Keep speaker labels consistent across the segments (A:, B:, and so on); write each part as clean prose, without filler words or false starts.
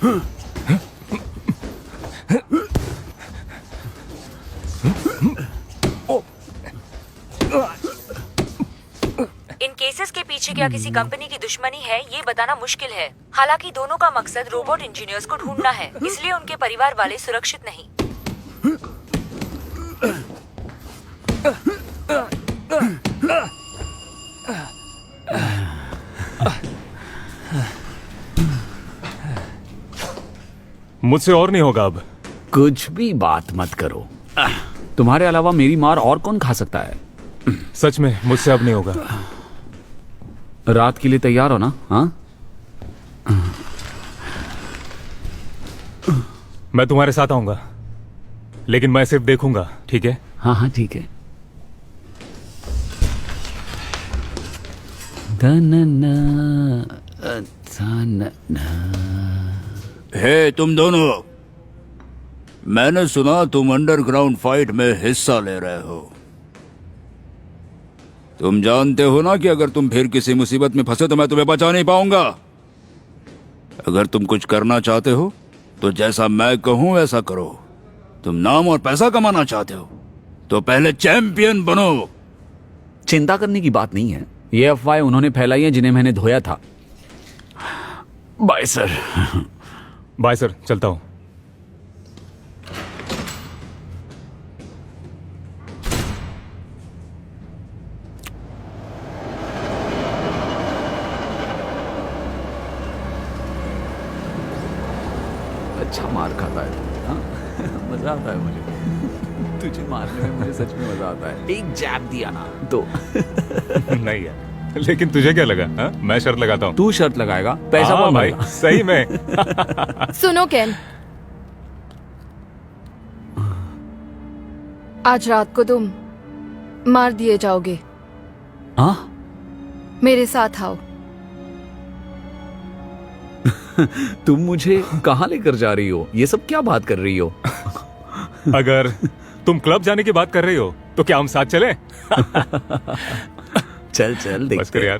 A: इन cases के पीछे क्या किसी कंपनी की दुश्मनी है ये बताना मुश्किल है। हालांकि दोनों का मकसद रोबोट इंजीनियर्स को ढूंढना है, इसलिए उनके परिवार वाले सुरक्षित नहीं।
B: मुझसे और नहीं होगा अब।
C: कुछ भी बात मत करो। तुम्हारे अलावा मेरी मार और कौन खा सकता है?
B: सच में मुझसे अब नहीं होगा।
C: रात के लिए तैयार हो ना? हाँ,
B: मैं तुम्हारे साथ आऊंगा, लेकिन मैं सिर्फ देखूंगा, ठीक है?
C: हाँ हाँ ठीक है।
D: हे तुम दोनों, मैंने सुना तुम अंडरग्राउंड फाइट में हिस्सा ले रहे हो। तुम जानते हो ना कि अगर तुम फिर किसी मुसीबत में फंसे तो मैं तुम्हें बचा नहीं पाऊंगा। अगर तुम कुछ करना चाहते हो तो जैसा मैं कहूं वैसा करो। तुम नाम और पैसा कमाना चाहते हो तो पहले चैंपियन बनो।
C: चिंता करने की बात नहीं है। ये अफवाहें उन्होंने फैलाई हैं जिन्हें मैंने धोया था। Bye sir.
B: बाय सर, चलता हूं।
C: अच्छा मार खाता है। हाँ? मजा आता है मुझे। तुझे मारने में मुझे सच में मजा आता है। एक जैब दिया ना तो।
B: नहीं यार, लेकिन तुझे क्या लगा? हा? मैं शर्त लगाता हूँ।
C: तू शर्त लगाएगा? पैसा
B: हाँ
C: कौन
B: भाई,
C: भरेगा?
B: सही में।
E: सुनो केन, आज रात को तुम मार दिए जाओगे।
C: हाँ?
E: मेरे साथ आओ।
C: तुम मुझे कहाँ लेकर जा रही हो? ये सब क्या बात कर रही हो?
B: अगर तुम क्लब जाने की बात कर रही हो तो क्या हम साथ चलें?
C: चल चल
B: बस
C: देखते
B: कर
C: हैं।
B: यार।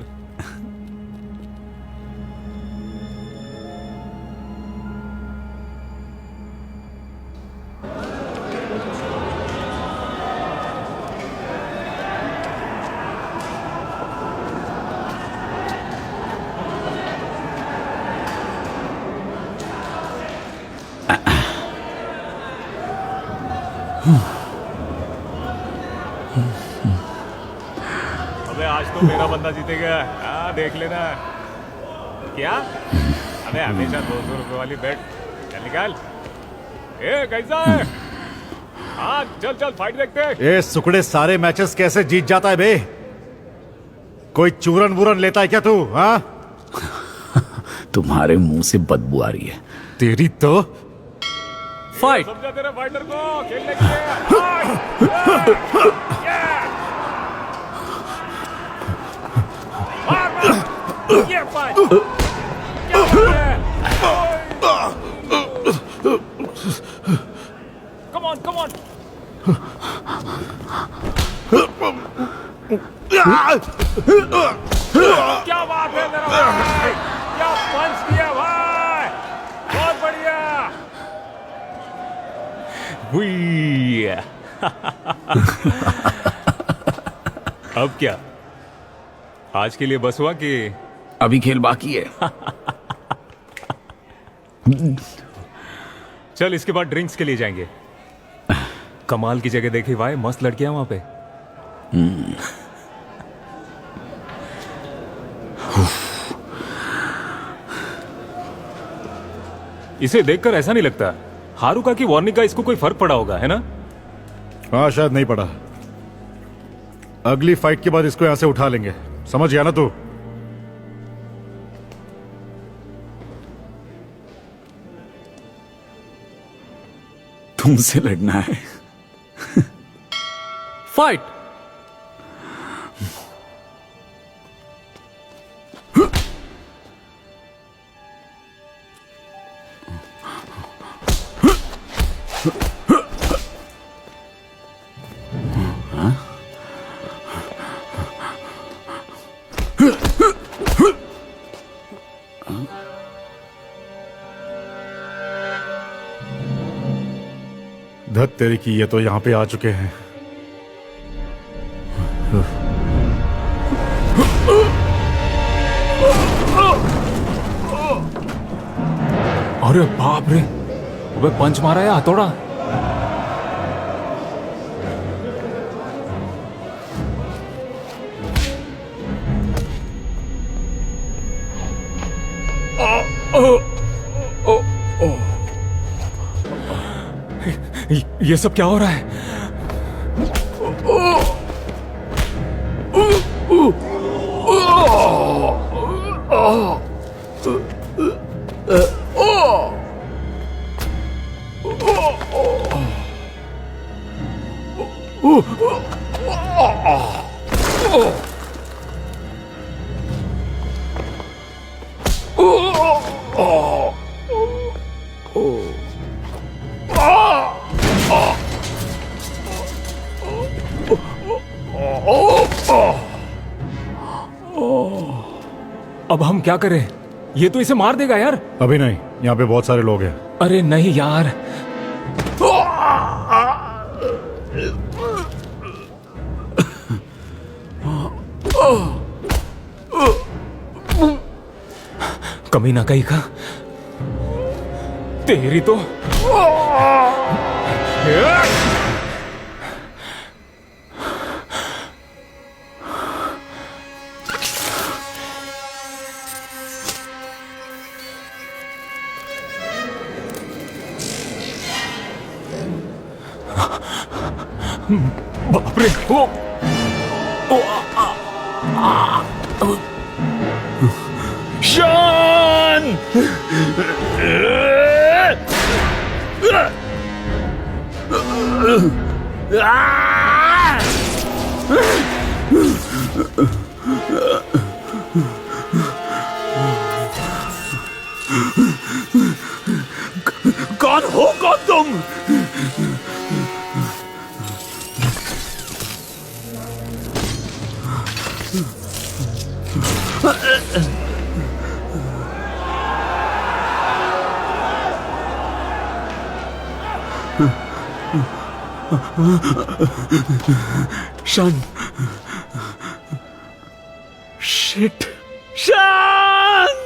B: अबे आज तो मेरा बंदा जीतेगा। हाँ देख लेना। क्या? अबे हमेशा 200 रुपए वाली बेट। चल निकाल। ए कैसा है? हाँ चल चल फाइट देखते हैं।
F: ये सुकड़े सारे मैचेस कैसे जीत जाता है बे? कोई चूरन वूरन लेता है क्या तू? हाँ,
C: तुम्हारे मुंह से बदबू आ रही है।
F: तेरी तो
C: फाइट।
B: समझा तेरे फाइटर को खेलने के लिए। ये फाइट। क्या कम ऑन कम ऑन। क्या बात है मेरा भाई, क्या पंच किया भाई, बहुत बढ़िया। अब क्या, आज के लिए बस हुआ कि
C: अभी खेल बाकी है?
B: चल इसके बाद ड्रिंक्स के लिए जाएंगे। कमाल की जगह देखी भाई, मस्त लड़कियां वहां पे। इसे देखकर ऐसा नहीं लगता हारुका की वार्निंग का इसको कोई फर्क पड़ा होगा, है ना?
F: हाँ शायद नहीं पड़ा। अगली फाइट के बाद इसको यहां से उठा लेंगे, समझ गया ना तू?
C: तुमसे लड़ना है? फाइट।
F: धत तेरी की, ये तो यहाँ पे आ चुके हैं।
G: अरे बाप रे, अबे पंच मारा है हथौड़ा। ये सब क्या हो रहा है? अब हम क्या करें? ये तो इसे मार देगा यार।
F: अभी नहीं, यहाँ पे बहुत सारे लोग हैं।
G: अरे नहीं यार, कमीना कहीं का, तेरी तो बाप रे। शान!
C: कौन हो कौन तुम? शन, शिट, शन!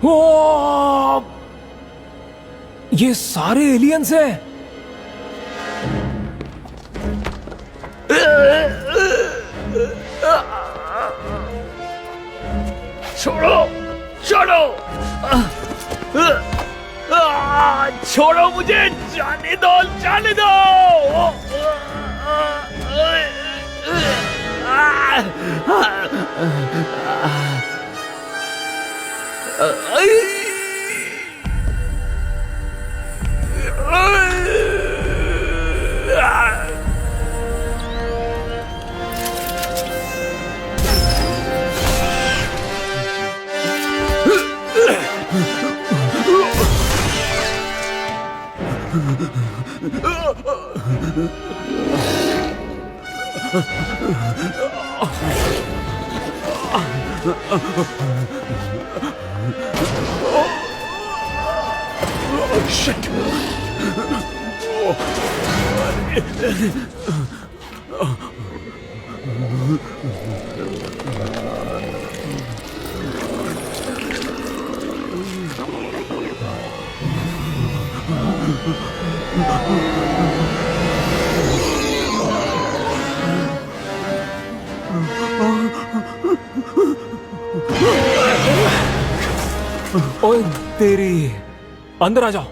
G: ओ, ये सारे एलियंस हैं।
C: छोड़ो, छोड़ो, छोड़ो मुझे, जाने दो, जाने दो।
G: ओए तेरी, अंदर आ जाओ।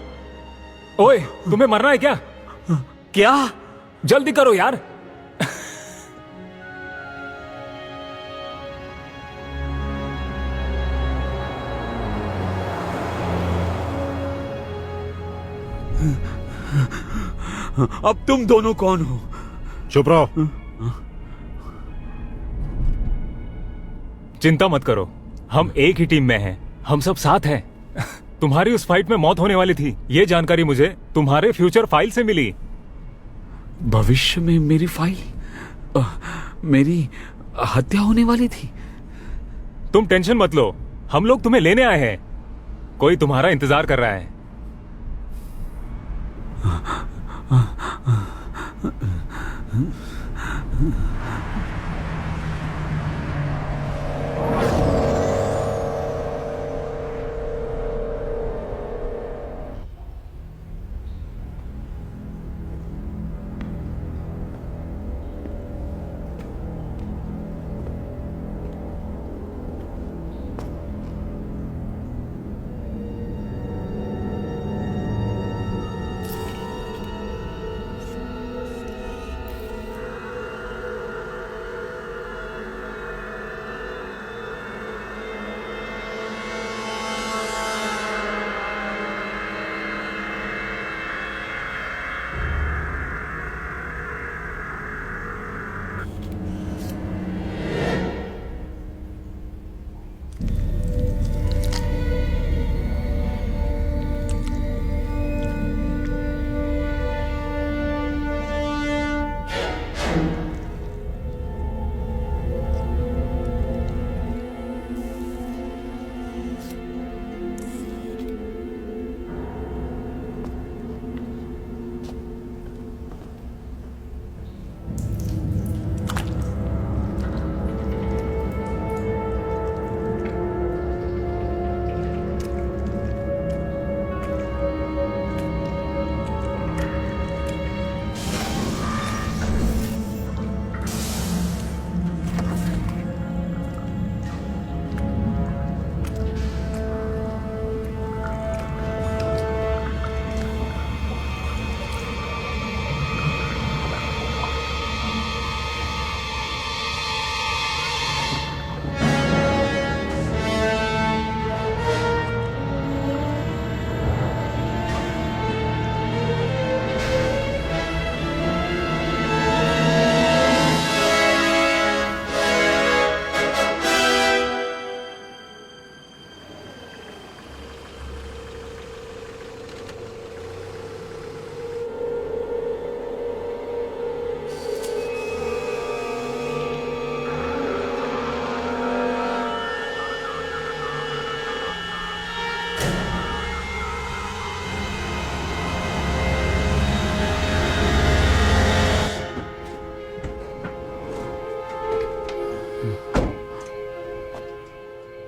G: ओए, तुम्हें मरना है क्या?
C: क्या?
G: जल्दी करो यार।
C: अब तुम दोनों कौन हो?
F: चुप रहो।
G: चिंता मत करो, हम एक ही टीम में हैं, हम सब साथ हैं। तुम्हारी उस फाइट में मौत होने वाली थी। ये जानकारी मुझे तुम्हारे फ्यूचर फाइल से मिली।
C: भविष्य में मेरी फाइल, मेरी हत्या होने वाली थी।
G: तुम टेंशन मत लो, हम लोग तुम्हें लेने आए हैं। कोई तुम्हारा इंतजार कर रहा है।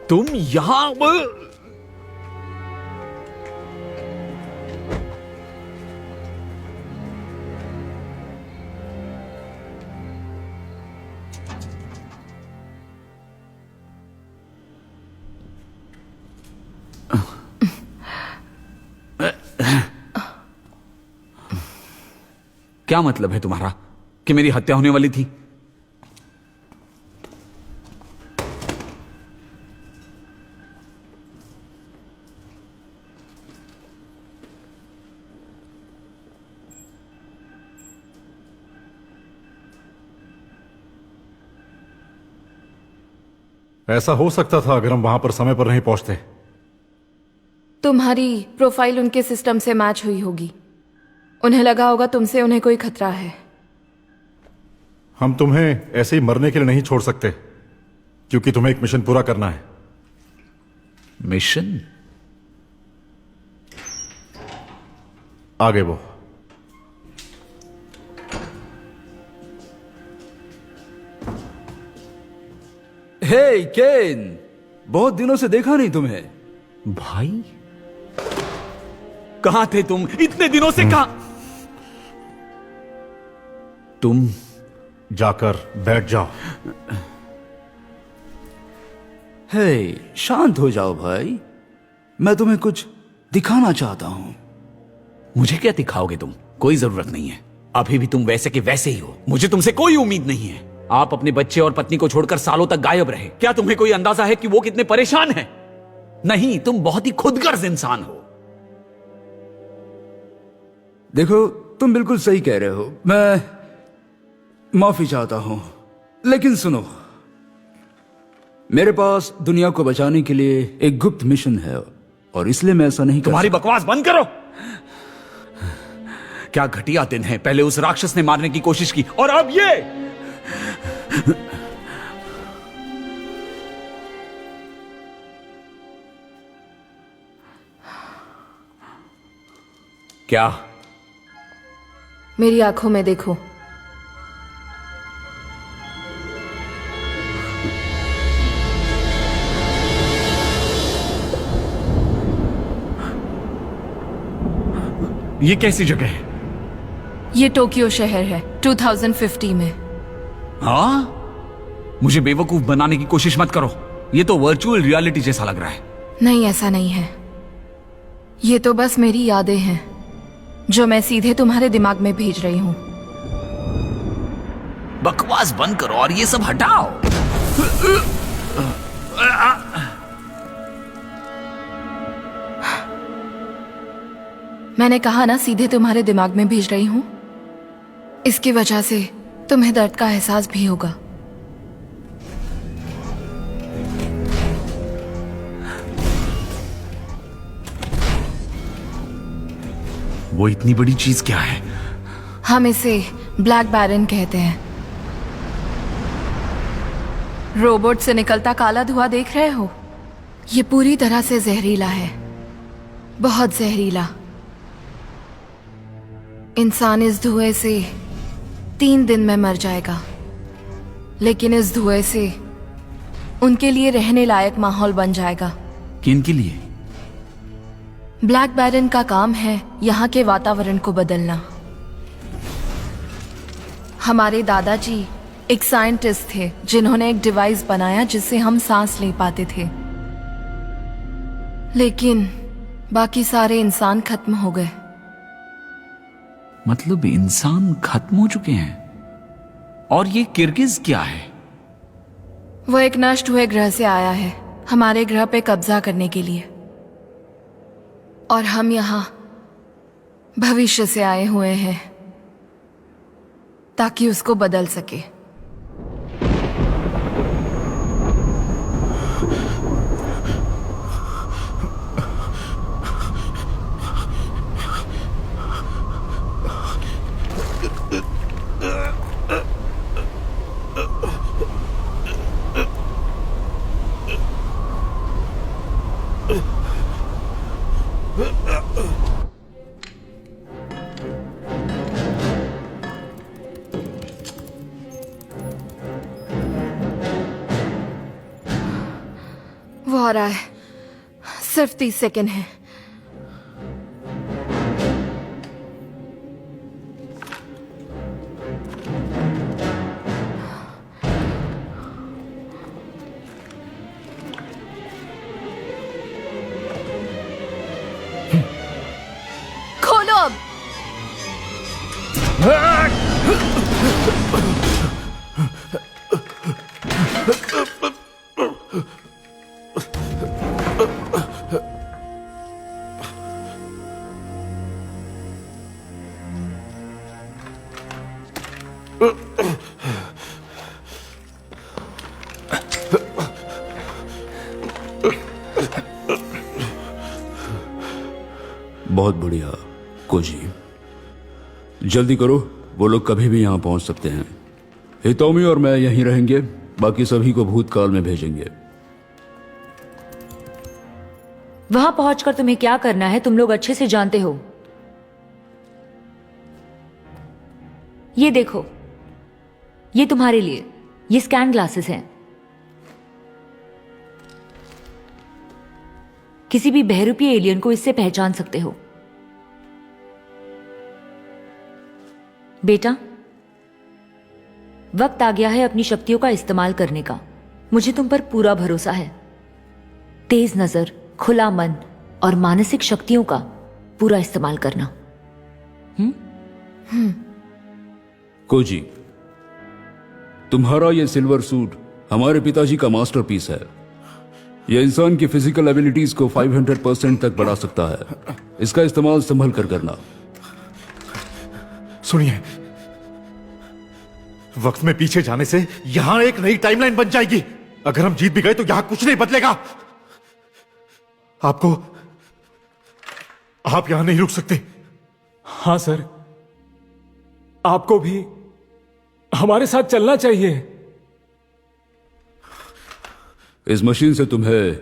C: तुम यहां क्या मतलब है तुम्हारा कि मेरी हत्या होने वाली थी?
F: ऐसा हो सकता था अगर हम वहां पर समय पर नहीं पहुंचते।
E: तुम्हारी प्रोफाइल उनके सिस्टम से मैच हुई होगी। उन्हें लगा होगा तुमसे उन्हें कोई खतरा है।
F: हम तुम्हें ऐसे ही मरने के लिए नहीं छोड़ सकते, क्योंकि तुम्हें एक मिशन पूरा करना है।
C: मिशन?
F: आगे वो।
D: हे केन, बहुत दिनों से देखा नहीं तुम्हें।
C: भाई कहां थे तुम इतने दिनों से? कहां तुम?
F: जाकर बैठ जाओ।
D: हे, शांत हो जाओ भाई, मैं तुम्हें कुछ दिखाना चाहता हूं।
C: मुझे क्या दिखाओगे तुम? कोई जरूरत नहीं है। अभी भी तुम वैसे के वैसे ही हो। मुझे तुमसे कोई उम्मीद नहीं है। आप अपने बच्चे और पत्नी को छोड़कर सालों तक गायब रहे। क्या तुम्हें कोई अंदाजा है कि वो कितने परेशान हैं? नहीं, तुम बहुत ही खुदगर्ज इंसान हो।
D: देखो, तुम बिल्कुल सही कह रहे हो। मैं माफी चाहता हूं, लेकिन सुनो, मेरे पास दुनिया को बचाने के लिए एक गुप्त मिशन है और इसलिए मैं ऐसा नहीं कर
C: तुम्हारी बकवास बंद करो। क्या घटिया दिन है, पहले उस राक्षस ने मारने की कोशिश की और अब ये। क्या?
E: मेरी आंखों में देखो।
C: ये कैसी जगह है?
E: ये टोक्यो शहर है 2050 में।
C: हाँ? मुझे बेवकूफ बनाने की कोशिश मत करो, ये तो वर्चुअल रियलिटी जैसा लग रहा है।
E: नहीं, ऐसा नहीं है। ये तो बस मेरी यादें हैं जो मैं सीधे तुम्हारे दिमाग में भेज रही हूं।
C: बकवास बंद करो और ये सब हटाओ।
E: मैंने कहा ना, सीधे तुम्हारे दिमाग में भेज रही हूं। इसकी वजह से तुम्हें दर्द का एहसास भी होगा।
C: वो इतनी बड़ी चीज क्या है?
E: हम इसे ब्लैक बैरन कहते हैं। रोबोट से निकलता काला धुआं देख रहे हो? ये पूरी तरह से जहरीला है, बहुत जहरीला। इंसान इस धुएं से 3 दिन में मर जाएगा, लेकिन इस धुएं से उनके लिए रहने लायक माहौल बन जाएगा।
C: किन के लिए?
E: ब्लैक बैरन का काम है यहाँ के वातावरण को बदलना। हमारे दादाजी एक साइंटिस्ट थे जिन्होंने एक डिवाइस बनाया जिससे हम सांस ले पाते थे, लेकिन बाकी सारे इंसान खत्म हो गए।
C: मतलब इंसान खत्म हो चुके हैं? और ये किर्गिज क्या है?
E: वो एक नष्ट हुए ग्रह से आया है हमारे ग्रह पे कब्जा करने के लिए, और हम यहाँ भविष्य से आए हुए हैं ताकि उसको बदल सके। वो आ रहा है, सिर्फ 30 सेकंड है। खोलो अब।
D: बहुत बढ़िया कोजी, जल्दी करो, वो लोग कभी भी यहाँ पहुंच सकते हैं। हितोमी और मैं यहीं रहेंगे, बाकी सभी को भूतकाल में भेजेंगे।
A: वहां पहुंचकर तुम्हें क्या करना है तुम लोग अच्छे से जानते हो। ये देखो, ये तुम्हारे लिए, ये स्कैन ग्लासेस हैं। किसी भी बहरूपीय एलियन को इससे पहचान सकते हो। बेटा, वक्त आ गया है अपनी शक्तियों का इस्तेमाल करने का। मुझे तुम पर पूरा भरोसा है। तेज नजर, खुला मन और मानसिक शक्तियों का पूरा इस्तेमाल करना।
D: कोजी, तुम्हारा ये सिल्वर सूट हमारे पिताजी का मास्टरपीस है। यह इंसान की फिजिकल एबिलिटीज को 500% तक बढ़ा सकता है। इसका इस्तेमाल संभल कर करना।
F: सुनिए, वक्त में पीछे जाने से यहां एक नई टाइमलाइन बन जाएगी। अगर हम जीत भी गए तो यहां कुछ नहीं बदलेगा। आपको आप यहां नहीं रुक सकते।
G: हाँ सर, आपको भी हमारे साथ चलना चाहिए।
D: इस मशीन से तुम्हें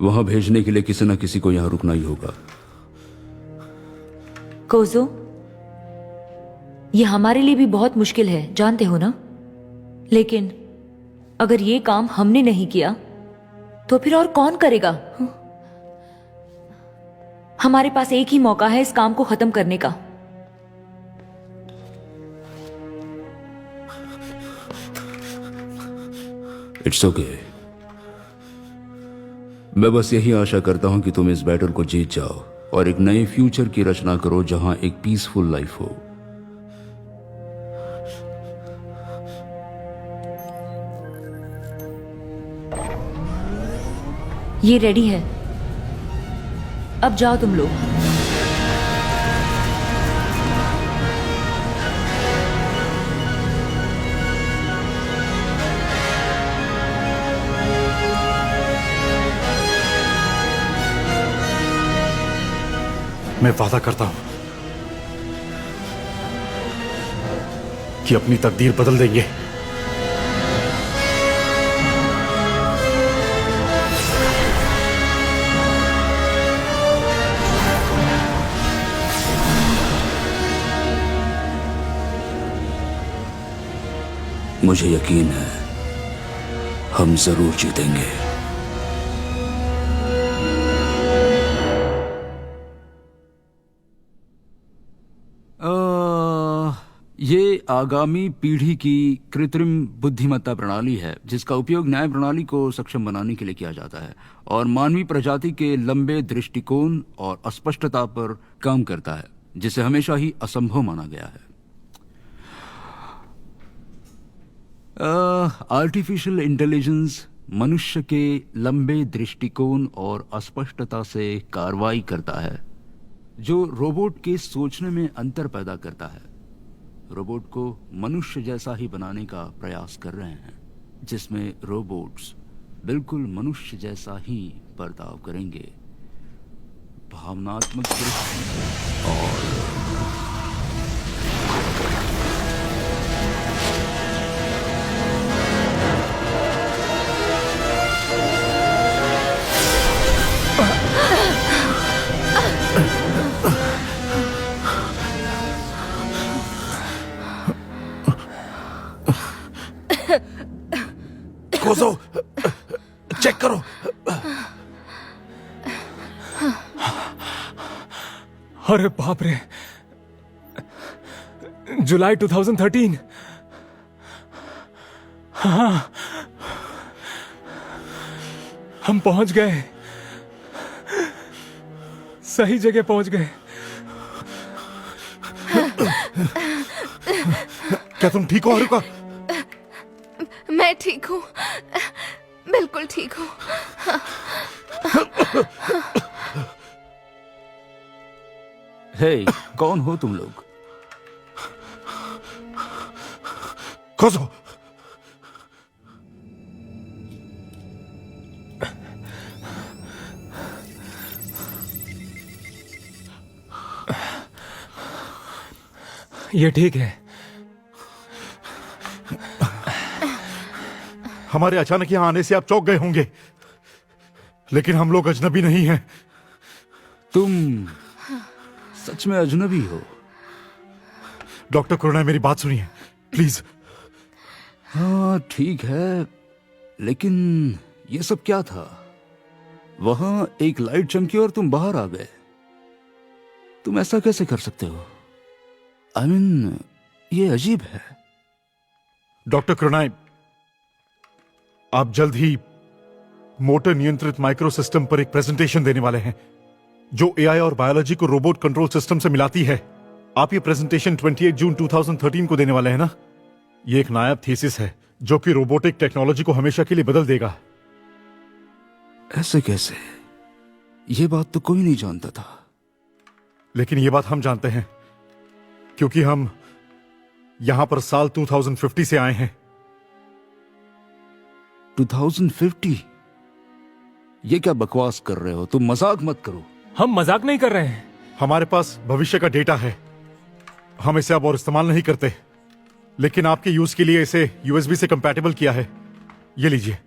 D: वहां भेजने के लिए किसी ना किसी को यहां रुकना ही होगा।
A: कोजो, ये हमारे लिए भी बहुत मुश्किल है, जानते हो ना। लेकिन अगर ये काम हमने नहीं किया तो फिर और कौन करेगा? हमारे पास एक ही मौका है इस काम को खत्म करने का।
D: It's okay. मैं बस यही आशा करता हूं कि तुम इस बैटल को जीत जाओ और एक नए फ्यूचर की रचना करो जहां एक पीसफुल लाइफ हो।
A: ये रेडी है, अब जाओ तुम लोग।
F: मैं वादा करता हूं कि अपनी तकदीर बदल देंगे।
D: मुझे यकीन है हम जरूर जीतेंगे। ये आगामी पीढ़ी की कृत्रिम बुद्धिमत्ता प्रणाली है जिसका उपयोग न्याय प्रणाली को सक्षम बनाने के लिए किया जाता है और मानवीय प्रजाति के लंबे दृष्टिकोण और अस्पष्टता पर काम करता है जिसे हमेशा ही असंभव माना गया है। आर्टिफिशियल इंटेलिजेंस मनुष्य के लंबे दृष्टिकोण और अस्पष्टता से कार्रवाई करता है जो रोबोट के सोचने में अंतर पैदा करता है। रोबोट को मनुष्य जैसा ही बनाने का प्रयास कर रहे हैं जिसमें रोबोट्स बिल्कुल मनुष्य जैसा ही बर्ताव करेंगे, भावनात्मक दृष्टि और
C: कोजो, चेक करो।
G: अरे बाप रे, जुलाई 2013। हाँ, हम पहुंच गए, सही जगह पहुंच गए।
F: क्या तुम ठीक हो हारुका?
E: मैं ठीक हूँ, बिल्कुल ठीक हूँ।
D: हे, कौन हो तुम लोग?
F: कोजो,
G: ये ठीक है।
F: हमारे अचानक यहां आने से आप चौंक गए होंगे, लेकिन हम लोग अजनबी नहीं हैं।
D: तुम सच में अजनबी हो?
F: डॉक्टर कुरुना, मेरी बात सुनिए प्लीज।
D: हाँ ठीक है, लेकिन ये सब क्या था? वहां एक लाइट चमकी और तुम बाहर आ गए। तुम ऐसा कैसे कर सकते हो? आई मीन, ये अजीब है।
F: डॉक्टर कुरुना, आप जल्द ही मोटर नियंत्रित माइक्रो सिस्टम पर एक प्रेजेंटेशन देने वाले हैं जो एआई और बायोलॉजी को रोबोट कंट्रोल सिस्टम से मिलाती है। आप ये प्रेजेंटेशन 28 जून 2013 को देने वाले हैं ना? ये एक नायाब थीसिस है जो कि रोबोटिक टेक्नोलॉजी को हमेशा के लिए बदल देगा।
D: ऐसे कैसे? ये बात तो कोई नहीं जानता था।
F: लेकिन ये बात हम जानते हैं क्योंकि हम यहां पर साल 2050 से आए हैं।
D: 2050? ये क्या बकवास कर रहे हो? तुम मजाक मत करो।
G: हम मजाक नहीं कर रहे हैं।
F: हमारे पास भविष्य का डेटा है, हम इसे अब और इस्तेमाल नहीं करते, लेकिन आपके यूज के लिए इसे यूएसबी से कंपैटिबल किया है। ये लीजिए।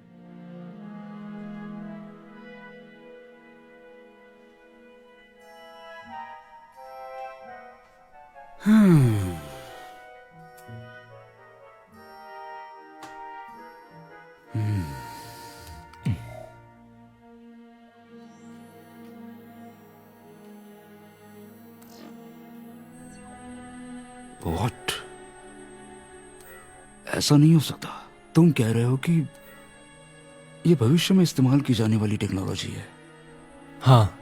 D: What? ऐसा नहीं हो सकता। तुम कह रहे हो कि ये भविष्य में इस्तेमाल की जाने वाली टेक्नोलॉजी है?
G: हाँ,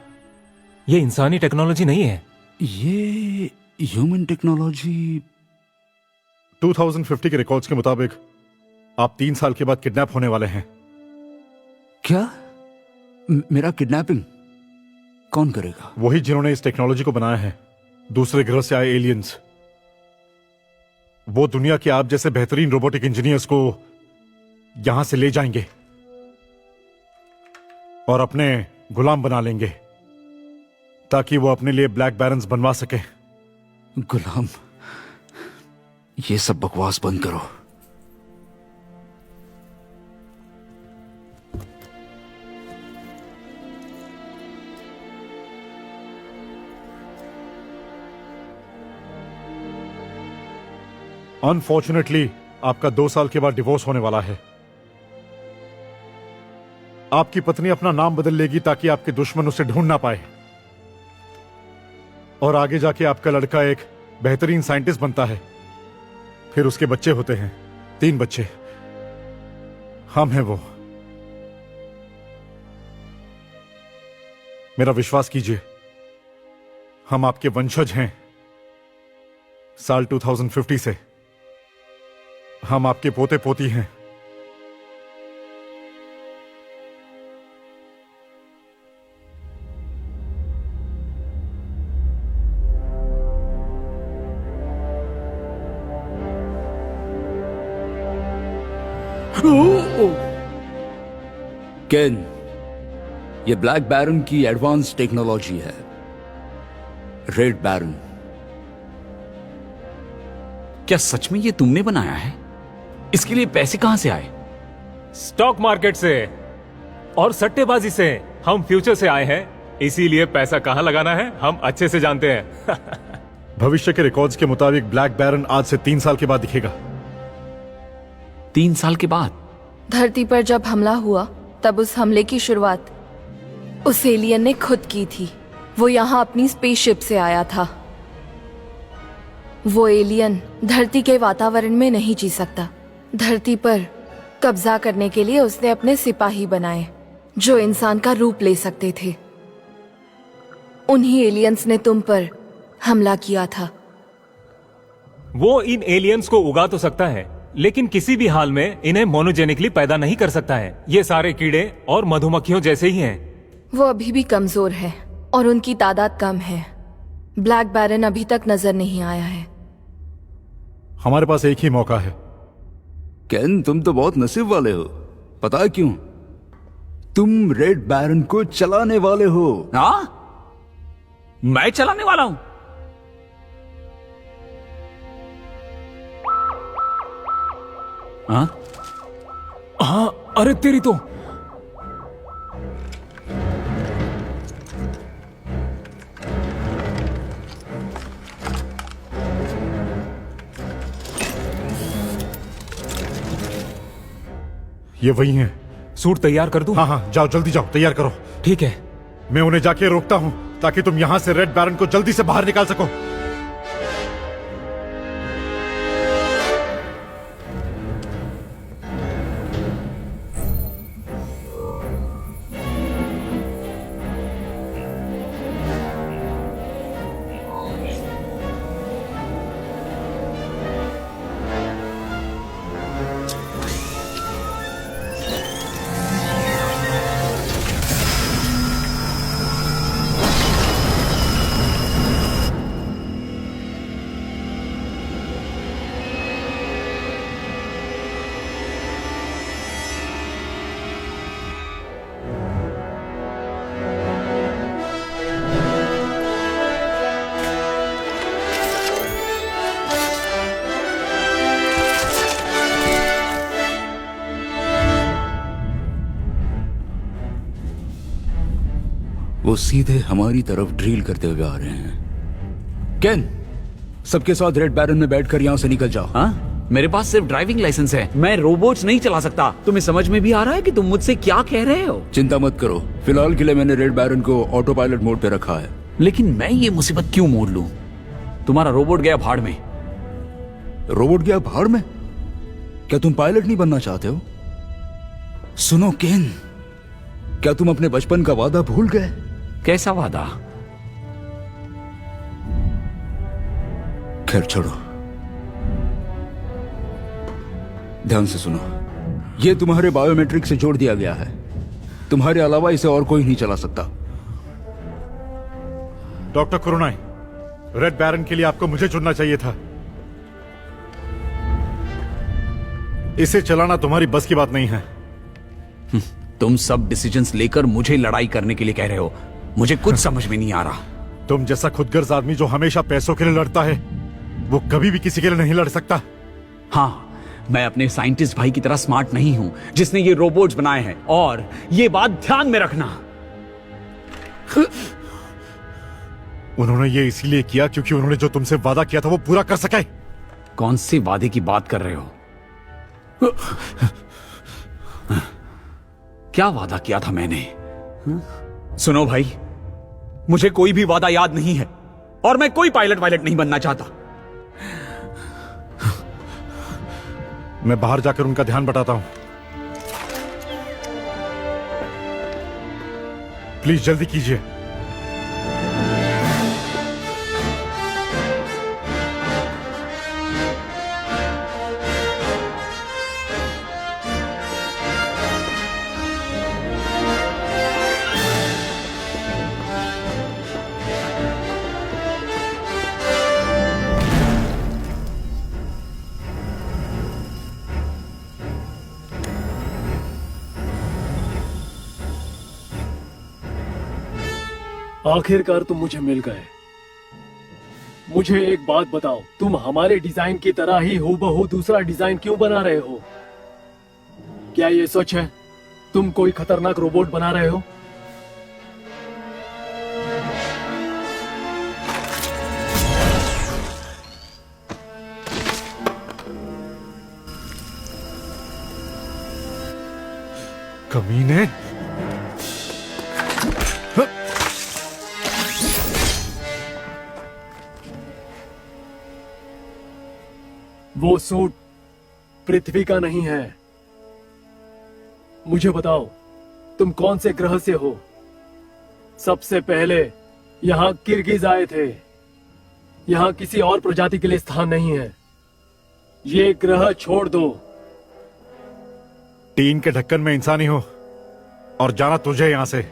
G: ये इंसानी टेक्नोलॉजी नहीं है।
D: ये ह्यूमन टेक्नोलॉजी।
F: 2050 के रिकॉर्ड्स के मुताबिक आप 3 साल के बाद किडनैप होने वाले हैं।
D: क्या? मेरा किडनैपिंग कौन करेगा?
F: वही जिन्होंने इस टेक्नोलॉजी को बनाया है, दूसरे ग्रह से आए एलियंस। वो दुनिया के आप जैसे बेहतरीन रोबोटिक इंजीनियर्स को यहां से ले जाएंगे और अपने गुलाम बना लेंगे ताकि वो अपने लिए ब्लैक बैरन्स बनवा सके।
D: गुलाम? ये सब बकवास बंद करो।
F: अनफॉर्चुनेटली आपका 2 साल के बाद डिवोर्स होने वाला है। आपकी पत्नी अपना नाम बदल लेगी ताकि आपके दुश्मन उसे ढूंढ ना पाए, और आगे जाके आपका लड़का एक बेहतरीन साइंटिस्ट बनता है। फिर उसके बच्चे होते हैं, 3 बच्चे। हम हैं वो। मेरा विश्वास कीजिए, हम आपके वंशज हैं। साल 2050 से हम आपके पोते पोती हैं।
D: केन, ये ब्लैक बैरन की एडवांस टेक्नोलॉजी है। Red Baron.
C: क्या सच में ये तुमने बनाया है? इसके लिए पैसे कहां से आए?
G: स्टॉक मार्केट से और सट्टेबाजी से। हम फ्यूचर से आए हैं, इसीलिए पैसा कहां लगाना है हम अच्छे से जानते हैं।
F: भविष्य के रिकॉर्ड्स के मुताबिक ब्लैक बैरन आज से 3 साल के बाद दिखेगा।
C: 3 साल के बाद?
E: धरती पर जब हमला हुआ तब उस हमले की शुरुआत उस एलियन ने खुद की थी। वो यहाँ अपनी स्पेसशिप से आया था। वो एलियन धरती के वातावरण में नहीं जी सकता। धरती पर कब्जा करने के लिए उसने अपने सिपाही बनाए जो इंसान का रूप ले सकते थे। उन्हीं एलियंस ने तुम पर हमला किया था।
G: वो इन एलियंस को उगा तो सकता है, लेकिन किसी भी हाल में इन्हें मोनोजेनिकली पैदा नहीं कर सकता है। ये सारे कीड़े और मधुमक्खियों जैसे ही हैं।
E: वो अभी भी कमजोर है और उनकी तादाद कम है। ब्लैक बैरन अभी तक नजर नहीं आया है।
F: हमारे पास एक ही मौका है।
D: केन, तुम तो बहुत नसीब वाले हो। पता है क्यों? तुम रेड बैरन को चलाने वाले हो।
C: हाँ, मैं चलाने वाला हूं? हाँ?
G: हाँ, अरे तेरी तो।
F: ये वही है।
G: सूट तैयार कर दूं?
F: हाँ हाँ, जाओ जल्दी जाओ, तैयार करो।
G: ठीक है।
F: मैं उन्हें जाके रोकता हूं ताकि तुम यहां से रेड बैरन को जल्दी से बाहर निकाल सको।
D: वो सीधे हमारी तरफ ड्रिल करते हुए आ रहे हैं। केन, सबके साथ रेड बैरन में बैठकर यहां से निकल जाओ।
C: हाँ, मेरे पास सिर्फ ड्राइविंग लाइसेंस है, मैं रोबोट्स नहीं चला सकता। तुम्हें समझ में भी आ रहा है कि तुम मुझसे क्या कह रहे हो?
D: चिंता मत करो, फिलहाल के लिए मैंने रेड बैरन को ऑटो पायलट मोड पे रखा है।
C: लेकिन मैं ये मुसीबत क्यों मोड़ लूं? तुम्हारा रोबोट गया भाड़ में।
D: रोबोट गया भाड़ में? क्या तुम पायलट नहीं बनना चाहते हो? सुनो केन, क्या तुम अपने बचपन का वादा भूल गए?
C: कैसा वादा?
D: खैर छोड़ो, ध्यान से सुनो। ये तुम्हारे बायोमेट्रिक से जोड़ दिया गया है। तुम्हारे अलावा इसे और कोई नहीं चला सकता।
F: डॉक्टर कुरुनाई, रेड बैरन के लिए आपको मुझे चुनना चाहिए था। इसे चलाना तुम्हारी बस की बात नहीं है।
C: तुम सब डिसीजंस लेकर मुझे लड़ाई करने के लिए कह रहे हो। मुझे कुछ समझ में नहीं आ रहा।
F: तुम जैसा खुदगर्ज आदमी जो हमेशा पैसों के लिए लड़ता है, वो कभी भी किसी के लिए नहीं लड़ सकता।
C: हाँ, मैं अपने साइंटिस्ट भाई की तरह स्मार्ट नहीं हूं जिसने ये रोबोट्स बनाए हैं, और ये बात ध्यान में रखना।
F: उन्होंने ये इसीलिए किया क्योंकि उन्होंने जो तुमसे वादा किया था वो पूरा कर सके।
C: कौन से वादे की बात कर रहे हो? क्या वादा किया था मैंने? सुनो भाई, मुझे कोई भी वादा याद नहीं है, और मैं कोई पायलट वायलट नहीं बनना चाहता।
F: मैं बाहर जाकर उनका ध्यान बटाता हूं। प्लीज जल्दी कीजिए।
H: आखिरकार तुम मुझे मिल गए। मुझे एक बात बताओ, तुम हमारे डिजाइन की तरह ही हूबहू दूसरा डिजाइन क्यों बना रहे हो? क्या ये सच है? तुम कोई खतरनाक रोबोट बना रहे हो?
F: कमीने।
H: वो सूट पृथ्वी का नहीं है। मुझे बताओ, तुम कौन से ग्रह से हो? सबसे पहले यहाँ किर्गिज आए थे। यहाँ किसी और प्रजाति के लिए स्थान नहीं है। ये ग्रह छोड़ दो।
F: टीन के ढक्कन में इंसानी हो, और जाना तुझे यहां से।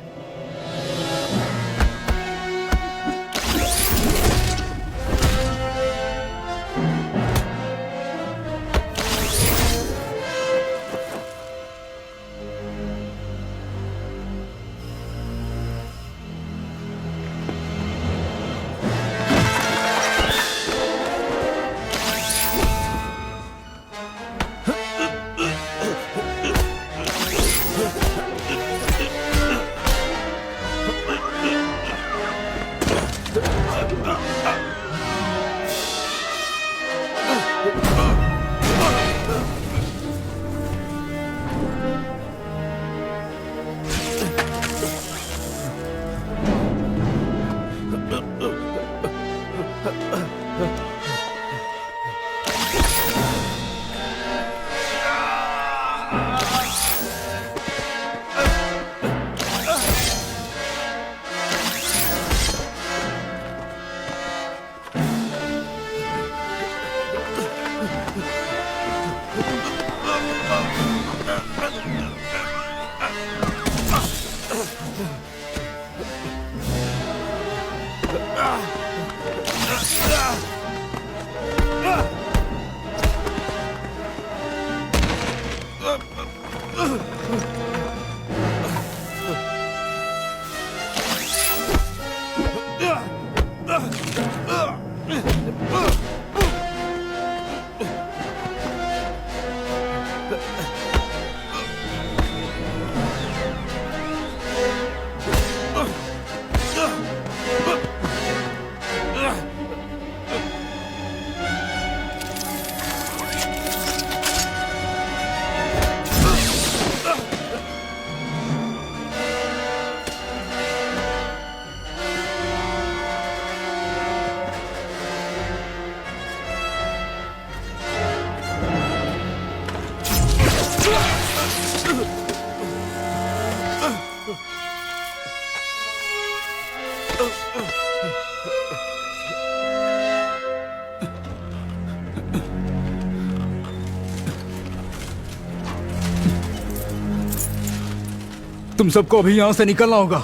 D: तुम सबको अभी यहां से निकलना होगा।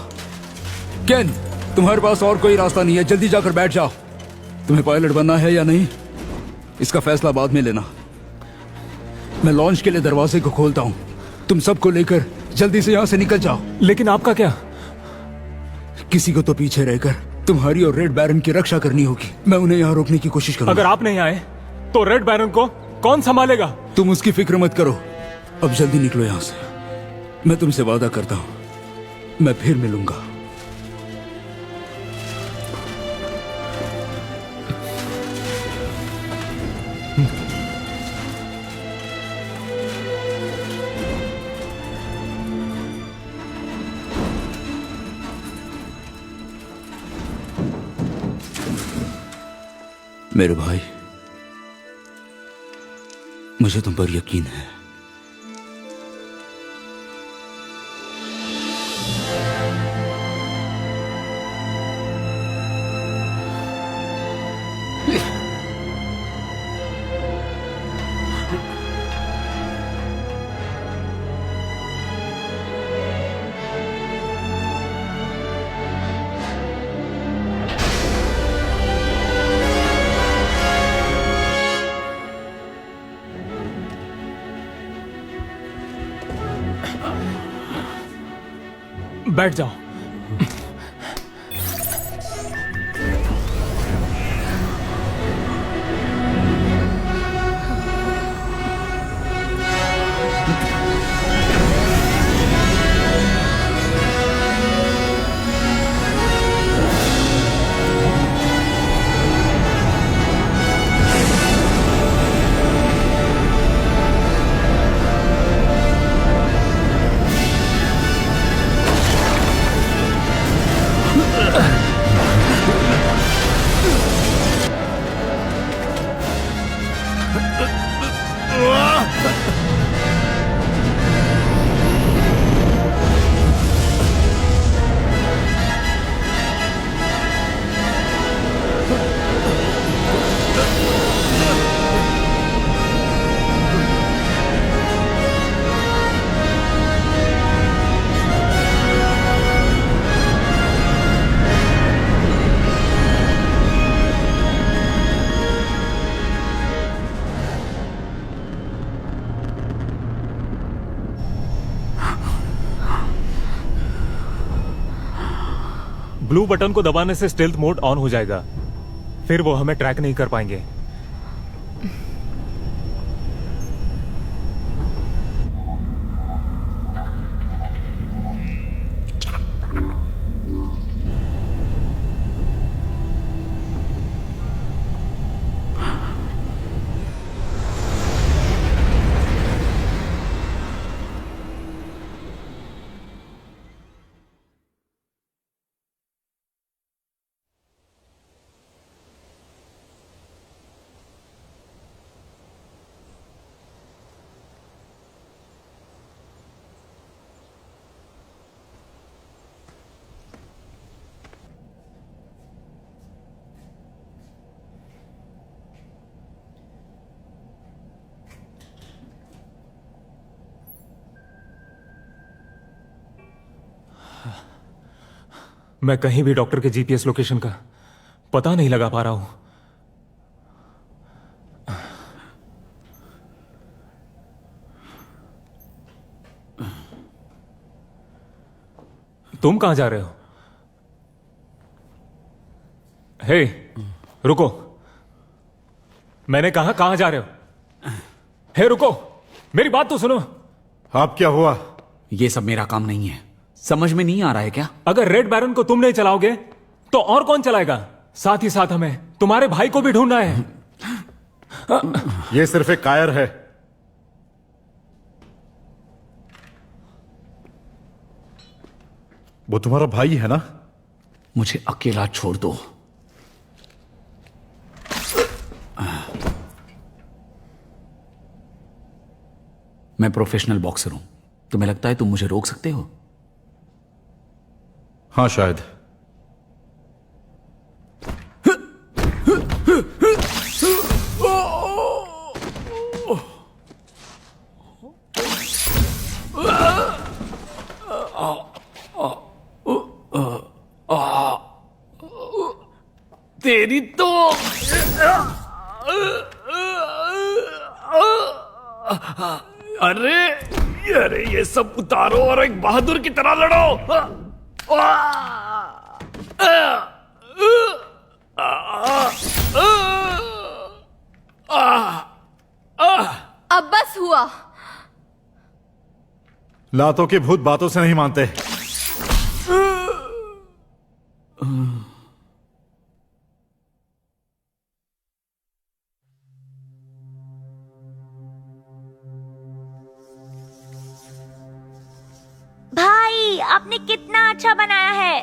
D: केन, तुम्हारे पास और कोई रास्ता नहीं है, जल्दी जाकर बैठ जाओ। तुम्हें पायलट बनना है या नहीं, इसका फैसला बाद में लेना। मैं लॉन्च के लिए दरवाजे को खोलता हूं, तुम सबको लेकर जल्दी से यहां से निकल जाओ।
G: लेकिन आपका क्या?
D: किसी को तो पीछे रहकर तुम्हारी और रेड बैरन की रक्षा करनी होगी। मैं उन्हें यहाँ रोकने की कोशिश करूंगा।
G: अगर आप नहीं आए तो रेड बैरन को कौन संभालेगा?
D: तुम उसकी फिक्र मत करो, अब जल्दी निकलो यहां से। मैं तुमसे वादा करता हूं, मैं फिर मिलूंगा। मेरे भाई, मुझे तुम पर यकीन है।
G: बैठ जाओ। ब्लू बटन को दबाने से स्टेल्थ मोड ऑन हो जाएगा, फिर वो हमें ट्रैक नहीं कर पाएंगे। मैं कहीं भी डॉक्टर के जीपीएस लोकेशन का पता नहीं लगा पा रहा हूं। तुम कहां जा रहे हो? हे, रुको। मैंने कहा कहां जा रहे हो? हे, रुको, मेरी बात तो सुनो।
F: आप क्या हुआ?
C: ये सब मेरा काम नहीं है, समझ में नहीं आ रहा है क्या?
G: अगर रेड बैरन को तुम नहीं चलाओगे तो और कौन चलाएगा? साथ ही साथ हमें तुम्हारे भाई को भी ढूंढना है।
F: ये सिर्फ एक कायर है। वो तुम्हारा भाई है ना?
C: मुझे अकेला छोड़ दो। मैं प्रोफेशनल बॉक्सर हूं, तुम्हें लगता है तुम मुझे रोक सकते हो?
F: हाँ, शायद।
C: तेरी तो अरे अरे ये सब उतारो और एक बहादुर की तरह लड़ो।
E: अब बस हुआ।
F: लातों के भूत बातों से नहीं मानते।
A: भाई आपने कितना अच्छा बनाया है।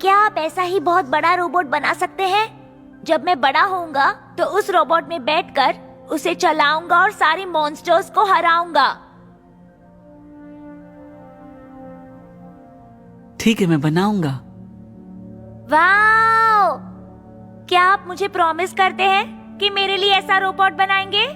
A: क्या आप ऐसा ही बहुत बड़ा रोबोट बना सकते हैं? जब मैं बड़ा होऊंगा तो उस रोबोट में बैठकर उसे चलाऊंगा और सारे मॉन्स्टर्स को हराऊंगा।
C: ठीक है, मैं बनाऊंगा।
A: वाओ! क्या आप मुझे प्रॉमिस करते हैं कि मेरे लिए ऐसा रोबोट बनाएंगे?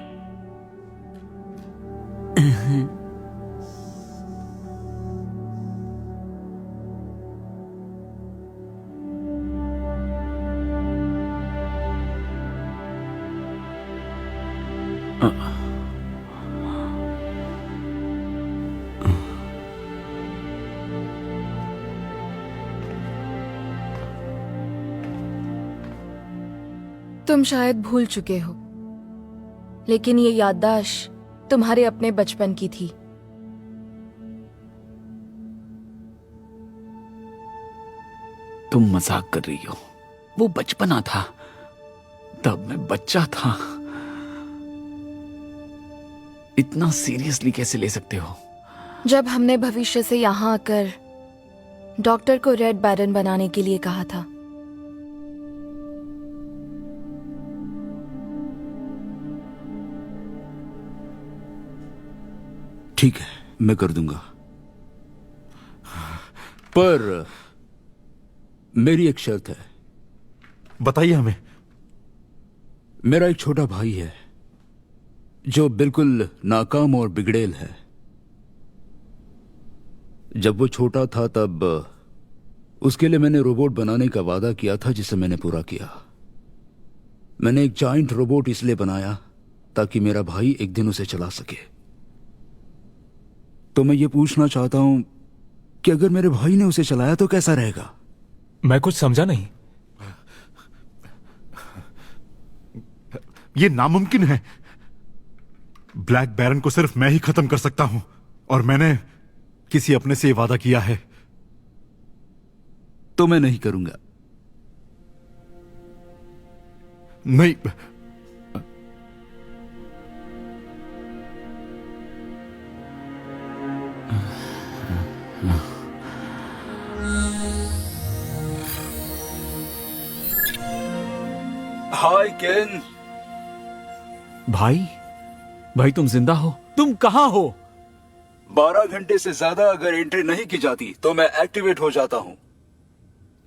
E: तुम शायद भूल चुके हो, लेकिन ये याददाश्त तुम्हारे अपने बचपन की थी।
C: तुम मजाक कर रही हो। वो बचपना था, तब मैं बच्चा था। इतना सीरियसली कैसे ले सकते हो?
E: जब हमने भविष्य से यहाँ आकर डॉक्टर को रेड बैरन बनाने के लिए कहा था।
D: ठीक है, मैं कर दूंगा, पर मेरी एक शर्त है।
F: बताइए हमें।
D: मेरा एक छोटा भाई है जो बिल्कुल नाकाम और बिगड़ेल है। जब वो छोटा था तब उसके लिए मैंने रोबोट बनाने का वादा किया था, जिसे मैंने पूरा किया। मैंने एक जायंट रोबोट इसलिए बनाया ताकि मेरा भाई एक दिन उसे चला सके। तो मैं ये पूछना चाहता हूं कि अगर मेरे भाई ने उसे चलाया तो कैसा रहेगा?
G: मैं कुछ समझा नहीं।
F: ये नामुमकिन है। ब्लैक बैरन को सिर्फ मैं ही खत्म कर सकता हूं, और मैंने किसी अपने से ये वादा किया है।
D: तो मैं नहीं करूंगा।
F: नहीं,
D: हाय केन।
C: भाई, भाई तुम जिंदा हो? तुम कहां हो?
D: 12 घंटे से ज्यादा अगर एंट्री नहीं की जाती तो मैं एक्टिवेट हो जाता हूं।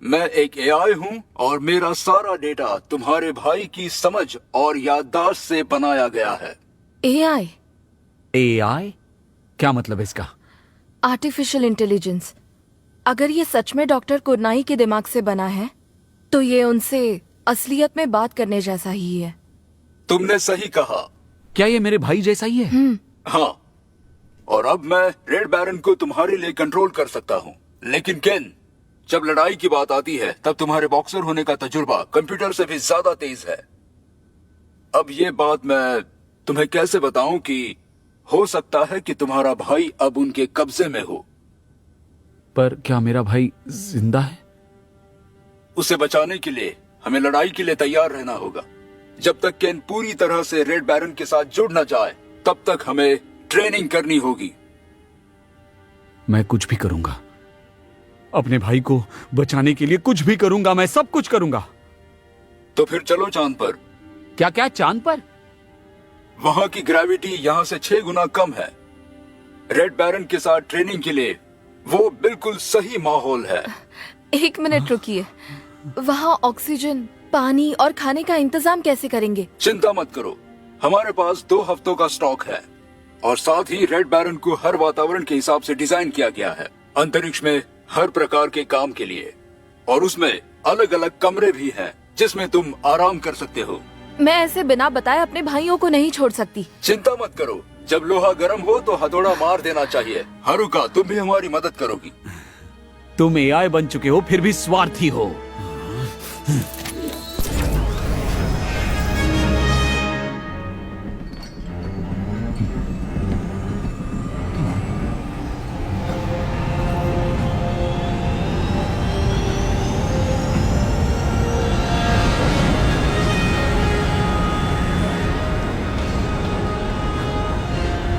D: मैं एक एआई हूं और मेरा सारा डेटा तुम्हारे भाई की समझ और याददाश्त से बनाया गया है।
E: एआई?
C: एआई? क्या मतलब है इसका?
E: Artificial intelligence. अगर ये सच में डॉक्टर कुरनाई के दिमाग से बना है तो ये उनसे असलियत में बात करने जैसा ही है।
D: तुमने सही कहा।
C: क्या ये मेरे भाई जैसा ही है?
D: हाँ, और अब मैं रेड बैरन को तुम्हारे लिए कंट्रोल कर सकता हूँ। लेकिन केन, जब लड़ाई की बात आती है तब तुम्हारे बॉक्सर होने का तजुर्बा कंप्यूटर से भी ज्यादा तेज है। अब ये बात मैं तुम्हें कैसे बताऊं कि हो सकता है कि तुम्हारा भाई अब उनके कब्जे में हो।
C: पर क्या मेरा भाई जिंदा है?
D: उसे बचाने के लिए हमें लड़ाई के लिए तैयार रहना होगा। जब तक केन पूरी तरह से रेड बैरन के साथ जुड़ न जाए तब तक हमें ट्रेनिंग करनी होगी।
C: मैं कुछ भी करूंगा, अपने भाई को बचाने के लिए कुछ भी करूंगा। मैं सब कुछ करूंगा।
D: तो फिर चलो चांद पर।
C: क्या क्या चांद पर?
D: वहां की ग्रेविटी यहां से 6 गुना कम है। रेड बैरन के साथ ट्रेनिंग के लिए वो बिल्कुल सही माहौल है।
E: 1 मिनट रुकिए, वहाँ ऑक्सीजन, पानी और खाने का इंतजाम कैसे करेंगे?
D: चिंता मत करो, हमारे पास 2 हफ्तों का स्टॉक है। और साथ ही रेड बैरन को हर वातावरण के हिसाब से डिजाइन किया गया है, अंतरिक्ष में हर प्रकार के काम के लिए। और उसमें अलग अलग कमरे भी हैं जिसमें तुम आराम कर सकते हो।
E: मैं ऐसे बिना बताए अपने भाइयों को नहीं छोड़ सकती।
D: चिंता मत करो, जब लोहा गर्म हो तो हथौड़ा मार देना चाहिए। हारुका, तुम भी हमारी मदद करोगी।
C: तुम एआई बन चुके हो फिर भी स्वार्थी हो।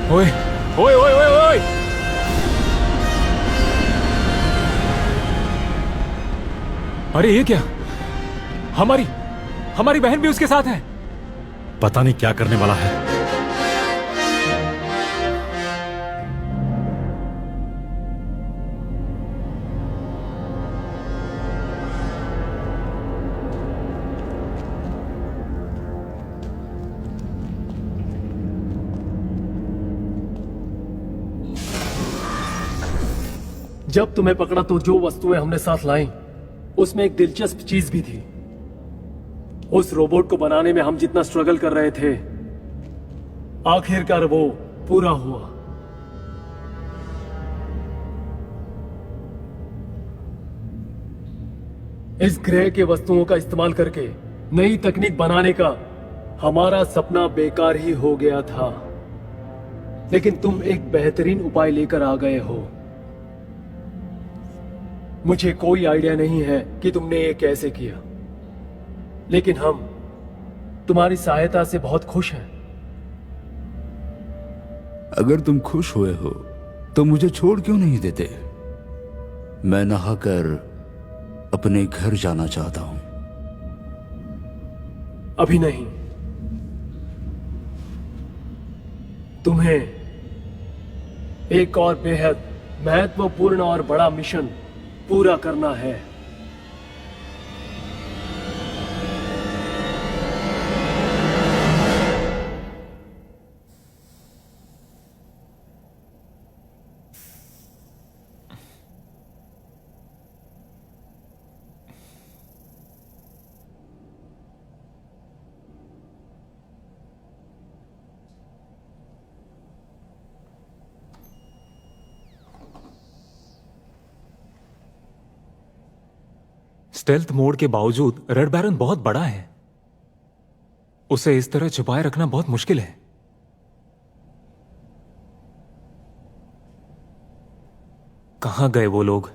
G: ओए ओए ओए ओए ओए! अरे ये क्या? हमारी हमारी बहन भी उसके साथ है।
F: पता नहीं क्या करने वाला है।
H: जब तुम्हें पकड़ा तो जो वस्तुएं हमने साथ लाई उसमें एक दिलचस्प चीज भी थी। उस रोबोट को बनाने में हम जितना स्ट्रगल कर रहे थे, आखिरकार वो पूरा हुआ। इस ग्रह के वस्तुओं का इस्तेमाल करके नई तकनीक बनाने का हमारा सपना बेकार ही हो गया था, लेकिन तुम एक बेहतरीन उपाय लेकर आ गए हो। मुझे कोई आइडिया नहीं है कि तुमने ये कैसे किया, लेकिन हम तुम्हारी सहायता से बहुत खुश हैं।
D: अगर तुम खुश हुए हो तो मुझे छोड़ क्यों नहीं देते? मैं नहाकर अपने घर जाना चाहता हूं।
H: अभी नहीं। तुम्हें एक और बेहद महत्वपूर्ण और बड़ा मिशन पूरा करना है।
G: स्टेल्थ मोड के बावजूद रेड बैरन बहुत बड़ा है। उसे इस तरह छुपाए रखना बहुत मुश्किल है। कहां गए वो लोग?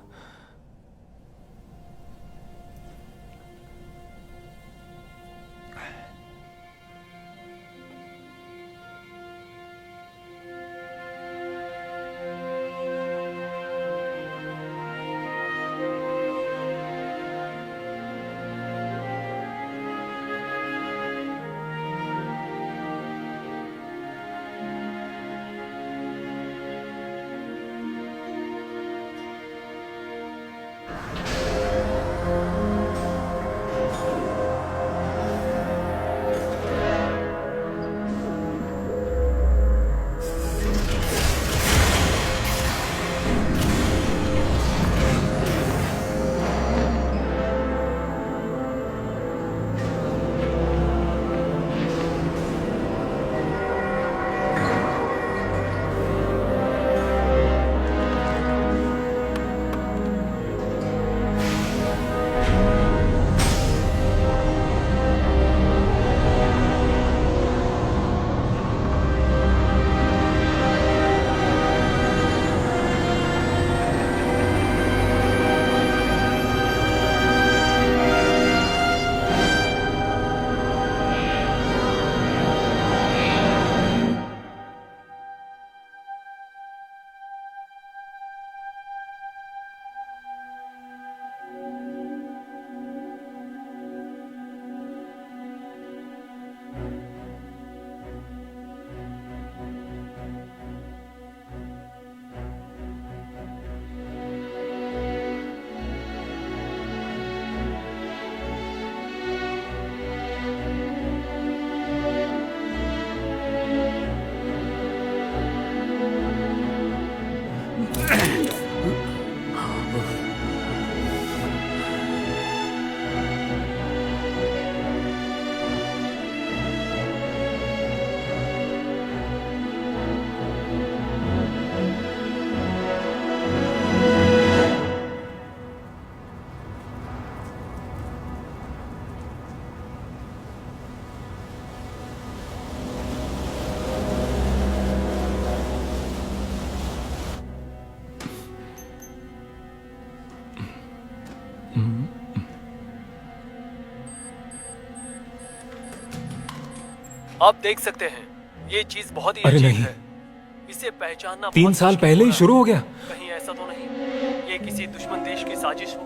H: आप देख सकते हैं ये चीज बहुत ही
G: अरे
H: अजीब
G: नहीं।
H: है। इसे पहचानना
G: 3
H: बहुत
G: साल
H: मुश्किल
G: पहले ही
H: हो रहा
G: शुरू हो गया।
H: है। कहीं ऐसा तो नहीं ये किसी दुश्मन देश की साजिश हो?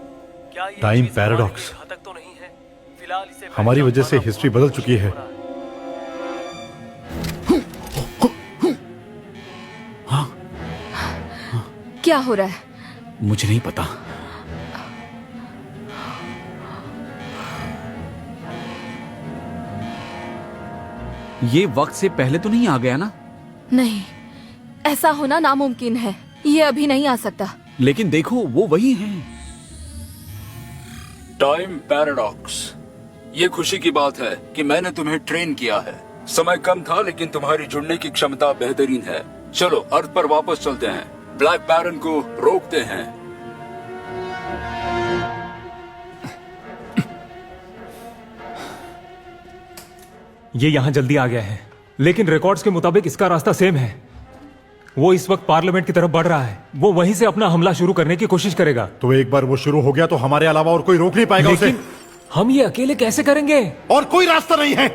H: क्या ये
F: Time
H: चीज हमारे
F: paradox।
H: लिए घातक तो नहीं है? फिलहाल इसे
F: हमारी वजह से
H: पहचान
F: हिस्ट्री
H: पाना
F: बदल
H: बहुत
F: चुकी है।
H: मुश्किल हो रहा
E: क्या हो रहा है?
C: मुझे नहीं पता। ये वक्त से पहले तो नहीं आ गया ना?
E: नहीं, ऐसा होना नामुमकिन है। ये अभी नहीं आ सकता।
C: लेकिन देखो वो वही हैं।
D: Time paradox. ये खुशी की बात है कि मैंने तुम्हें ट्रेन किया है। समय कम था लेकिन तुम्हारी जुड़ने की क्षमता बेहतरीन है। चलो अर्थ पर वापस चलते हैं, ब्लैक बैरन को रोकते हैं।
G: ये यहाँ जल्दी आ गया है, लेकिन रिकॉर्ड्स के मुताबिक इसका रास्ता सेम है। वो इस वक्त पार्लियामेंट की तरफ बढ़ रहा है। वो वहीं से अपना हमला शुरू करने की कोशिश करेगा।
F: तो एक बार वो शुरू हो गया तो हमारे अलावा और कोई रोक नहीं पाएगा उसे।
G: लेकिन हम ये अकेले कैसे करेंगे?
F: और कोई रास्ता नहीं है।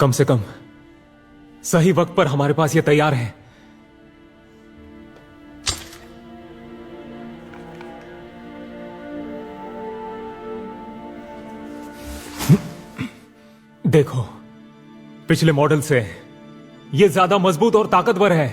G: कम से कम सही वक्त पर हमारे पास ये तैयार है। देखो, पिछले मॉडल से ये ज्यादा मजबूत और ताकतवर है।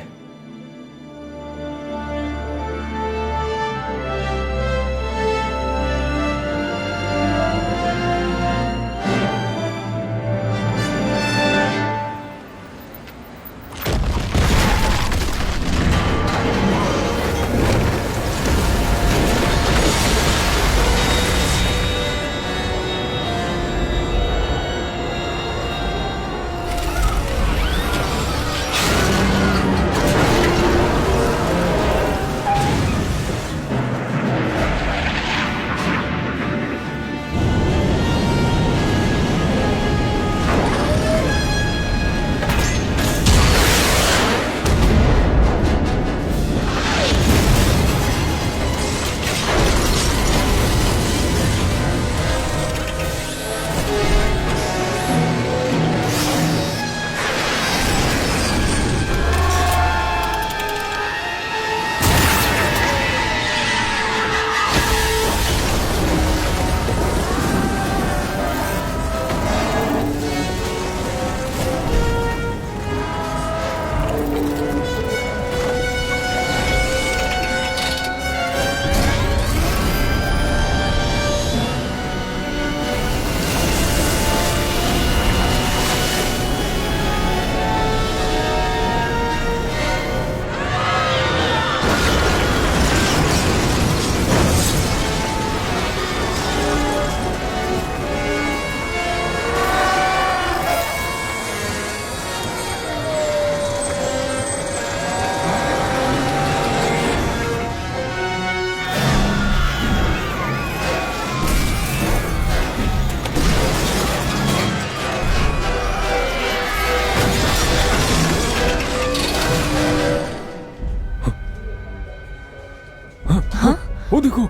G: वो देखो,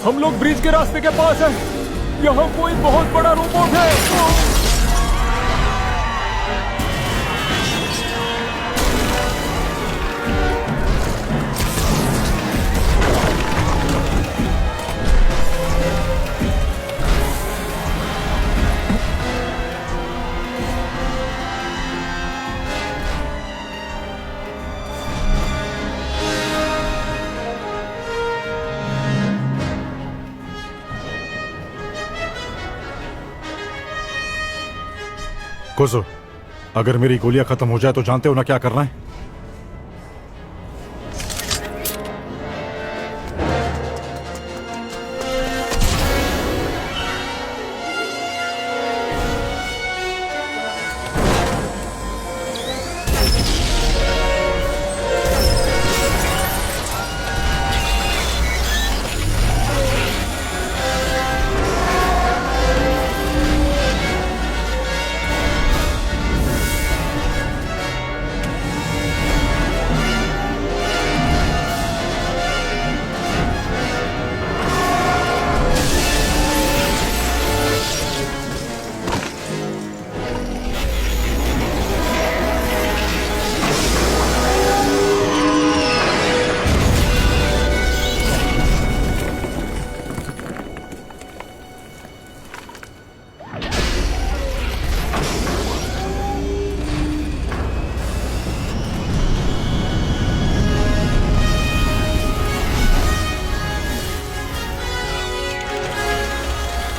G: हम लोग ब्रिज के रास्ते के पास हैं। यहाँ कोई बहुत बड़ा रोबोट है।
F: कोसो, अगर मेरी गोलियां खत्म हो जाए तो जानते हो ना क्या करना है?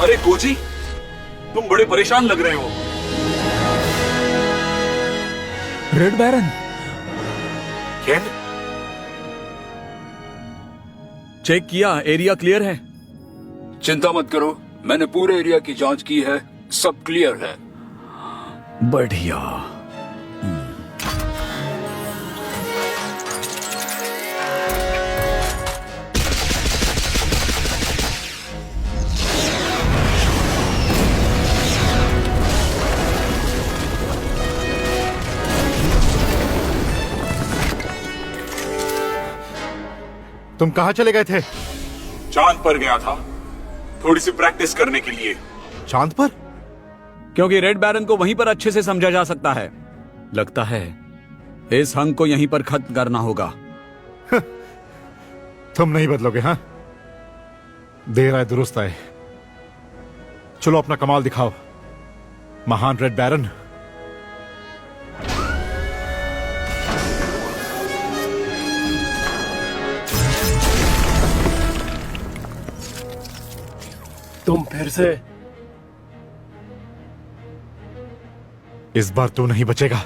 C: अरे कोजी, तुम बड़े परेशान लग रहे हो।
G: रेड बैरन,
C: केन, चेक किया, एरिया क्लियर है।
D: चिंता मत करो, मैंने पूरे एरिया की जांच की है, सब क्लियर है।
C: बढ़िया।
F: तुम कहां चले गए थे?
C: चांद पर गया था, थोड़ी सी प्रैक्टिस करने के लिए।
F: चांद पर?
C: क्योंकि रेड बैरन को वहीं पर अच्छे से समझा जा सकता है। लगता है इस हंग को यहीं पर खत्म करना होगा।
F: तुम नहीं बदलोगे, हाँ? देर आए दुरुस्त आए। चलो अपना कमाल दिखाओ, महान रेड बैरन।
H: तुम फिर से
F: इस बार तू नहीं बचेगा।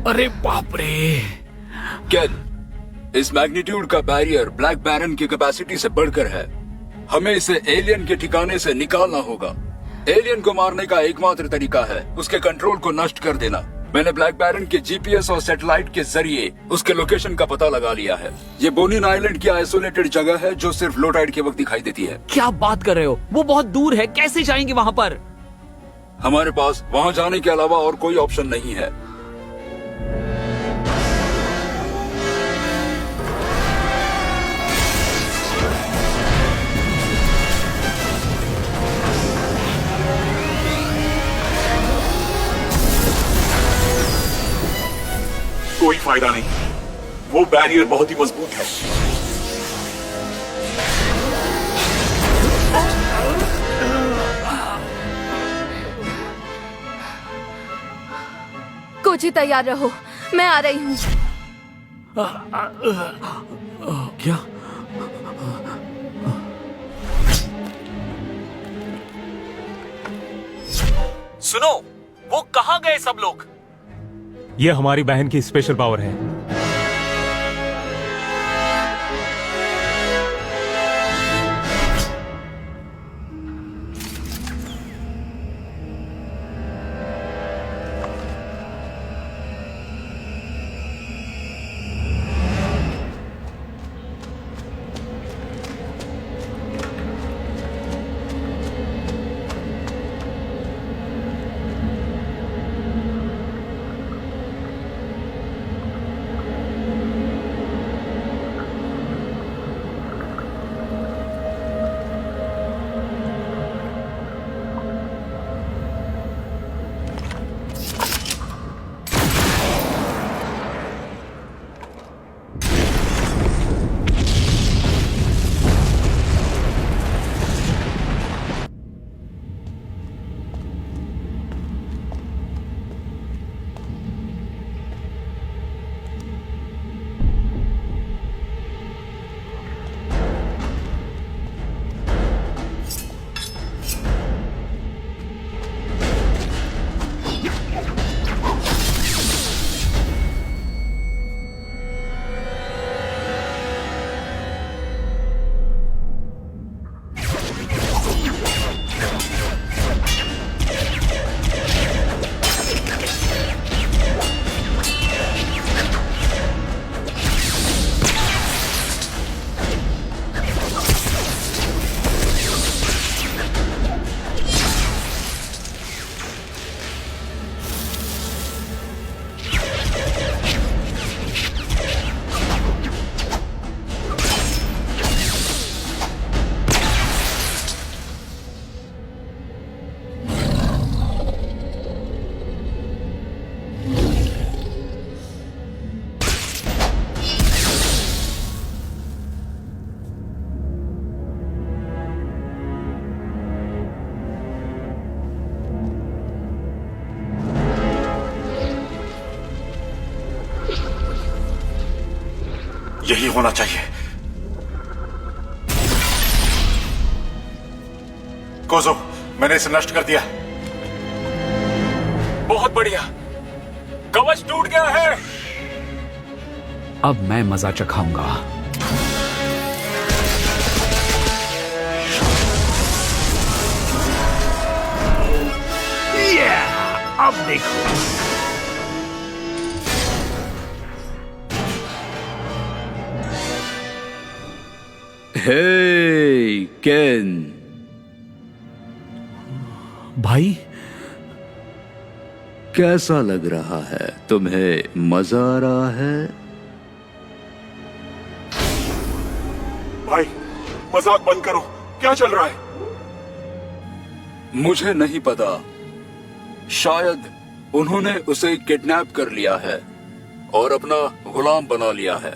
C: अरे बाप रे।
D: केन, इस मैग्नीट्यूड का बैरियर ब्लैक बैरन की कैपेसिटी से बढ़कर है। हमें इसे एलियन के ठिकाने से निकालना होगा। एलियन को मारने का एकमात्र तरीका है उसके कंट्रोल को नष्ट कर देना। मैंने ब्लैक बैरन के जीपीएस और सैटेलाइट के जरिए उसके लोकेशन का पता लगा लिया है। ये बोनिन आइलैंड की आइसोलेटेड जगह है जो सिर्फ लो टाइड के वक्त दिखाई देती है।
C: क्या बात कर रहे हो? वो बहुत दूर है, कैसे जाएंगे वहां पर?
D: हमारे पास वहां जाने के अलावा और कोई ऑप्शन नहीं है।
C: फायदा नहीं। वो बैरियर बहुत ही मजबूत है।
E: कोची तैयार रहो, मैं आ रही हूँ।
C: क्या? सुनो, वो कहाँ गए सब लोग?
G: ये हमारी बहन की स्पेशल पावर है।
F: यही होना चाहिए। कोजो, मैंने इसे नष्ट कर दिया।
C: बहुत बढ़िया, कवच टूट गया है। अब मैं मजा चखाऊंगा। अब देखो।
D: हे केन,
C: भाई
D: कैसा लग रहा है? तुम्हें मजा आ रहा है?
F: भाई, मजाक बंद करो। क्या चल रहा है?
D: मुझे नहीं पता, शायद उन्होंने उसे किडनैप कर लिया है और अपना गुलाम बना लिया है।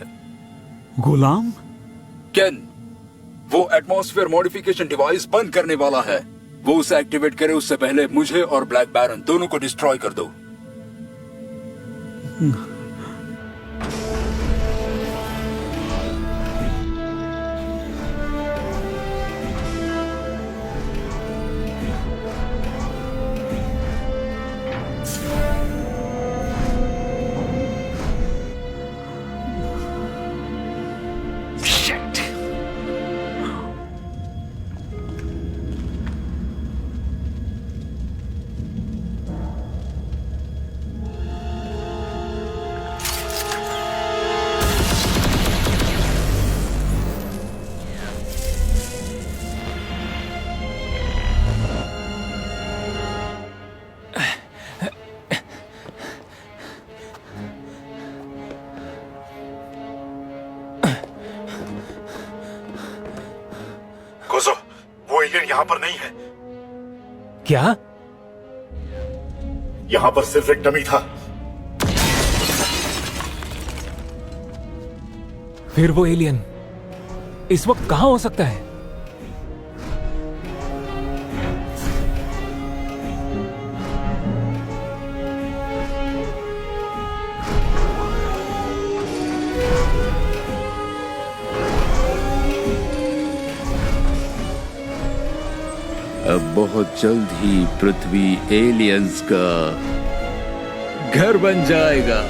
C: गुलाम?
D: केन, वो एटमॉस्फेयर मॉडिफिकेशन डिवाइस बंद करने वाला है। वो उसे एक्टिवेट करे उससे पहले मुझे और ब्लैक बैरन दोनों को डिस्ट्रॉय कर दो।
F: कोजो, वो एलियन यहाँ पर नहीं है।
G: क्या?
F: यहाँ पर सिर्फ एक डमी था।
G: फिर वो एलियन इस वक्त कहां हो सकता है?
D: अब बहुत जल्द ही पृथ्वी एलियंस का घर बन जाएगा।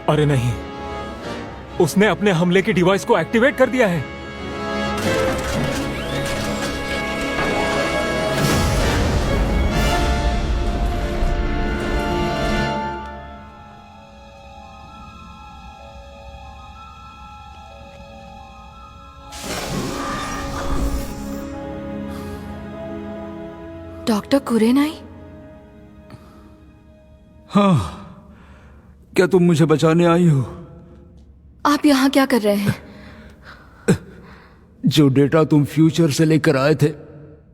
G: अरे नहीं, उसने अपने हमले की डिवाइस को एक्टिवेट कर दिया है।
E: डॉक्टर कुरेनाई,
D: हाँ, क्या तुम मुझे बचाने आई हो?
E: आप यहाँ क्या कर रहे हैं?
D: जो डेटा तुम फ्यूचर से लेकर आए थे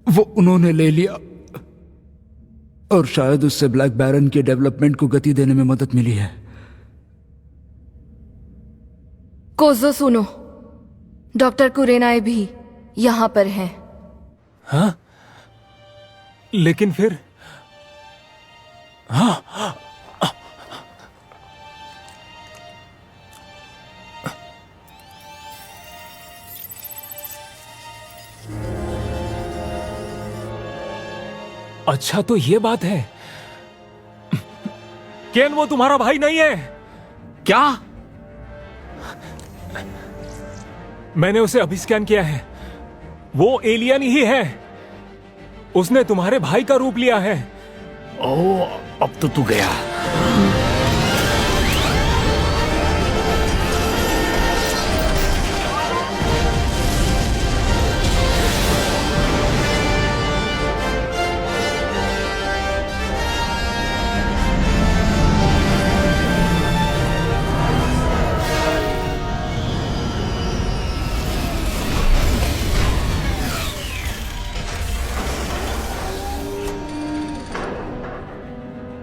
D: वो उन्होंने ले लिया, और शायद उससे ब्लैक बैरन के डेवलपमेंट को गति देने में मदद मिली है।
E: कोज़ो सुनो, डॉक्टर कुरेनाई भी यहाँ पर हैं।
G: हाँ? लेकिन फिर हाँ, अच्छा तो ये बात है। केन वो तुम्हारा भाई नहीं है
C: क्या?
G: मैंने उसे अभी स्कैन किया है, वो एलियन ही है। उसने तुम्हारे भाई का रूप लिया है।
C: ओ, अब तो तू गया।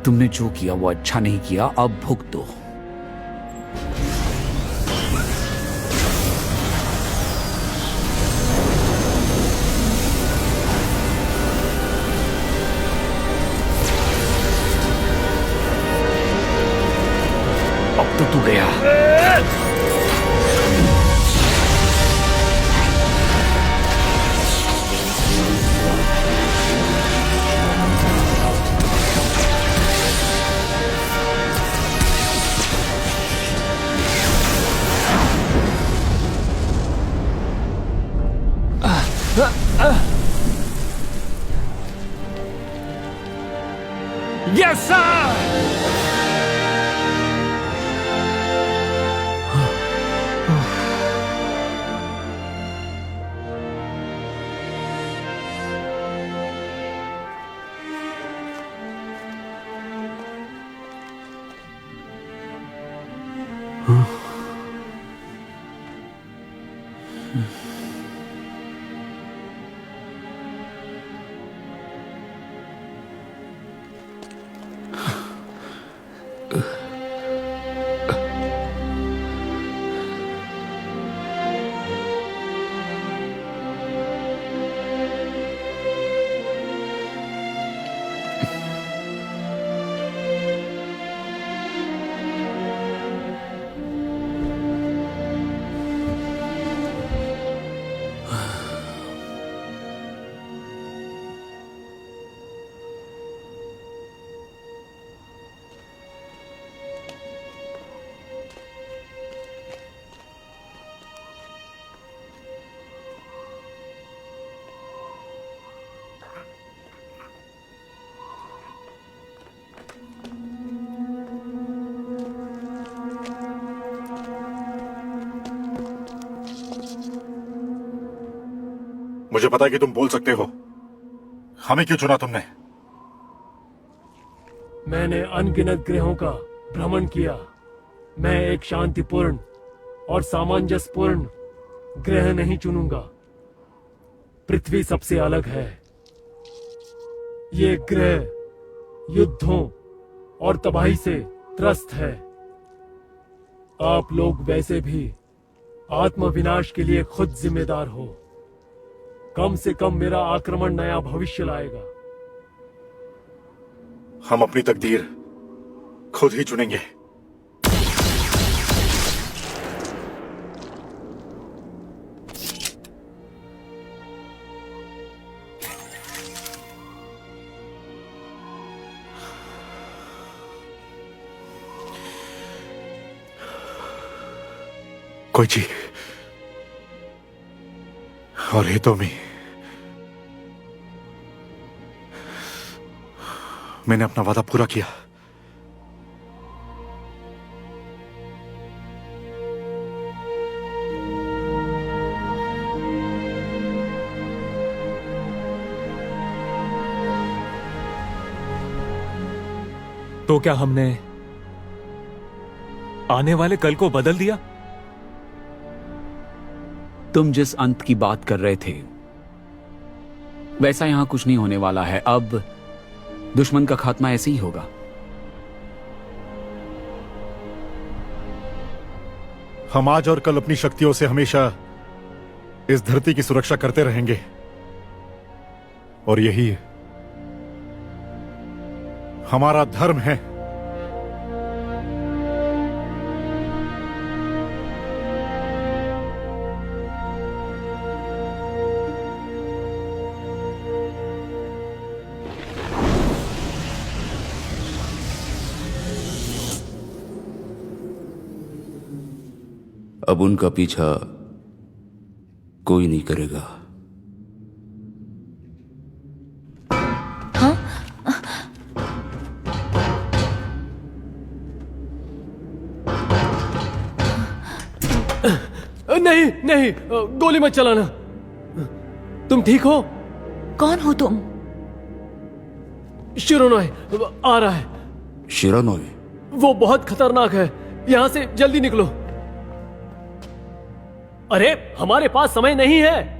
C: तुमने जो किया वो अच्छा नहीं किया, अब भुगतो। अब तो तू गया।
G: Yes, sir!
F: मुझे पता है कि तुम बोल सकते हो। हमें क्यों चुना तुमने?
H: मैंने अनगिनत ग्रहों का भ्रमण किया। मैं एक शांतिपूर्ण और सामंजस्यपूर्ण ग्रह नहीं चुनूंगा। पृथ्वी सबसे अलग है। ये ग्रह युद्धों और तबाही से त्रस्त है। आप लोग वैसे भी आत्मविनाश के लिए खुद जिम्मेदार हो। कम से कम मेरा आक्रमण नया भविष्य लाएगा।
F: हम अपनी तकदीर खुद ही चुनेंगे। कोइची और हितोमी, मैंने अपना वादा पूरा किया।
G: तो क्या हमने आने वाले कल को बदल दिया?
C: तुम जिस अंत की बात कर रहे थे वैसा यहां कुछ नहीं होने वाला है। अब दुश्मन का खात्मा ऐसे ही होगा।
F: हम आज और कल अपनी शक्तियों से हमेशा इस धरती की सुरक्षा करते रहेंगे और यही हमारा धर्म है।
D: अब उनका पीछा कोई नहीं करेगा।
H: नहीं नहीं, गोली मत चलाना। तुम ठीक हो?
A: कौन हो तुम?
H: शिरोनोय आ रहा है।
D: शिरानोय?
H: वो बहुत खतरनाक है। यहां से जल्दी निकलो। अरे हमारे पास समय नहीं है।